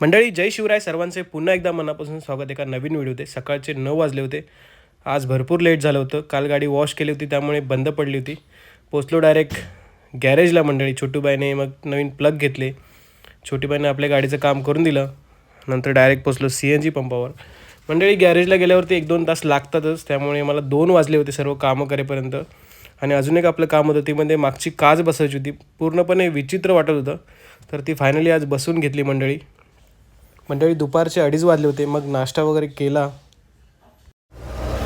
मंडळी जय शिवराय, सर्वांचे पुन्हा एकदा मनापासून स्वागत एका नवीन व्हिडिओ. सकाळचे 9 वाजले होते. आज भरपूर लेट झालं होतं. काल गाडी वॉश केली होती त्यामुळे बंद पडली होती. पोचलो डायरेक्ट गॅरेजला मंडळी. छोटूबाईने मग नवीन प्लग घेतले. छोटीबाईने आपल्या गाडीचं काम करून दिलं. नंतर डायरेक्ट पोचलो CNG पंपावर. मंडळी गॅरेजला गेल्यावरती 1-2 तास लागतातच, त्यामुळे मला 2 वाजले होते सर्व कामं करेपर्यंत. आणि अजून एक आपलं काम होतं, ती म्हणजे मागची काच बसायची होती. पूर्णपणे विचित्र वाटत होतं, तर ती फायनली आज बसून घेतली मंडळी. दुपारचे 2:30 वाजले होते. मग नाश्ता वगैरे केला.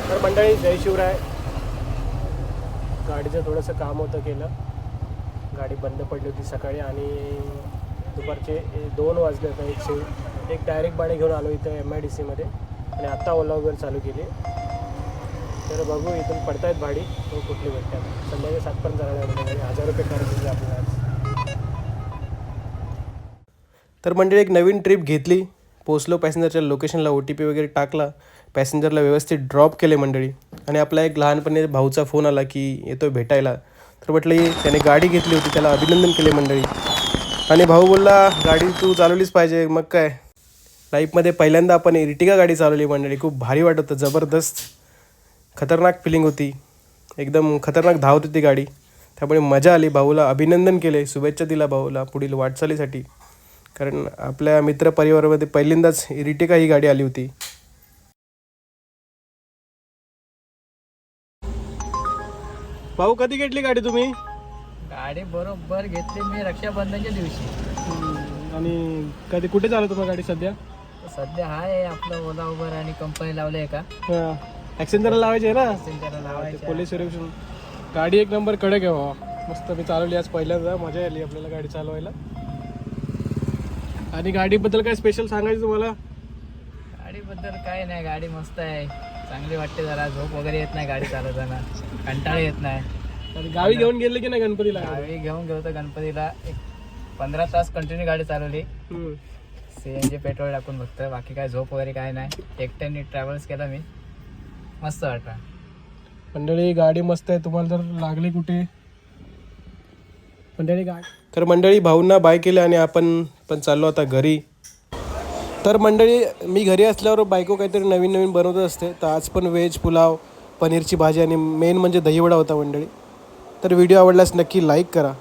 तर मंडळी जय शिवराय. गाडीचं थोडंसं काम होतं केलं. गाडी बंद पडली होती सकाळी आणि दुपारचे 2 वाजले होते. एक डायरेक्ट गाडी घेऊन आलो इथं MIDCमध्ये आणि आत्ता ओला उबर चालू केली. तर बघू इथून पडतायत भाडी तो कुठली भेटतात. संध्याकाळी 7 पर्यंत जाणार 1000 रुपये करायचे आपल्याला. तर मंडळी एक नवीन ट्रिप घेतली. पोचलो पॅसेंजरच्या लोकेशनला, OTP वगैरे टाकला, पॅसेंजरला व्यवस्थित ड्रॉप केले मंडळी. आणि आपला एक लहानपणी भाऊचा फोन आला की येतो भेटायला. तर म्हटलं ये. त्याने गाडी घेतली होती, त्याला अभिनंदन केले मंडळी. आणि भाऊ बोलला गाडी तू चालवलीच पाहिजे. मग काय, लाईफमध्ये पहिल्यांदा आपण इर्टिगा गाडी चालवली मंडळी. खूप भारी वाटत होतं, जबरदस्त खतरनाक फिलिंग होती. एकदम खतरनाक धावत होती गाडी, त्यामुळे मजा आली. भाऊला अभिनंदन केले, शुभेच्छा दिला भाऊला पुढील वाटचालीसाठी. कारण आपल्या मित्रपरिवारामध्ये पहिल्यांदाच इर्टिगा ही गाडी आली होती. भाऊ कधी घेतली गाडी तुम्ही? गाडी बरोबर घेतली मी रक्षाबंधनच्या दिवशी. आणि कधी कुठे चालू तुम्हाला गाडी सध्या? सध्या हाय आपलं ओला उबर आणि कंपनी लावले का ॲक्सेंजरला लावायची आहे ना, त्याला लावायचं. Police verification. गाडी एक नंबर कडक आहे भावा, मस्त. मी चालवली आज पहिल्यांदा, मजा आली आपल्याला गाडी चालवायला. आणि गाडीबद्दल काय स्पेशल सांगायचं तुम्हाला? गाडीबद्दल काय नाही, गाडी मस्त आहे, चांगली वाटते. जरा झोप वगैरे येत नाही गाडी चालवताना, कंटाळा येत नाही. आणि गावी घेऊन गेले की नाही गणपतीला? गावी घेऊन गेलो तर गणपतीला एक 15 तास कंटिन्यू गाडी चालवली. CNG पेट्रोल टाकून फक्त, बाकी काय झोप वगैरे काय नाही. एकट्याने ट्रॅव्हल्स केला मी, मस्त वाटला. मंडळी गाडी मस्त आहे. तुम्हाला जर लागली कुठे मंडळी तर मंडळी भाऊंना बाय केलं आणि आपण पण चाललो आता घरी. तर मंडळी मी घरी असल्यावर बायको काहीतरी नवीन नवीन बनवत असते. तर आज पण व्हेज पुलाव, पनीरची भाजी आणि मेन म्हणजे दहीवडा होता मंडळी. तर व्हिडिओ आवडल्यास नक्की लाईक करा.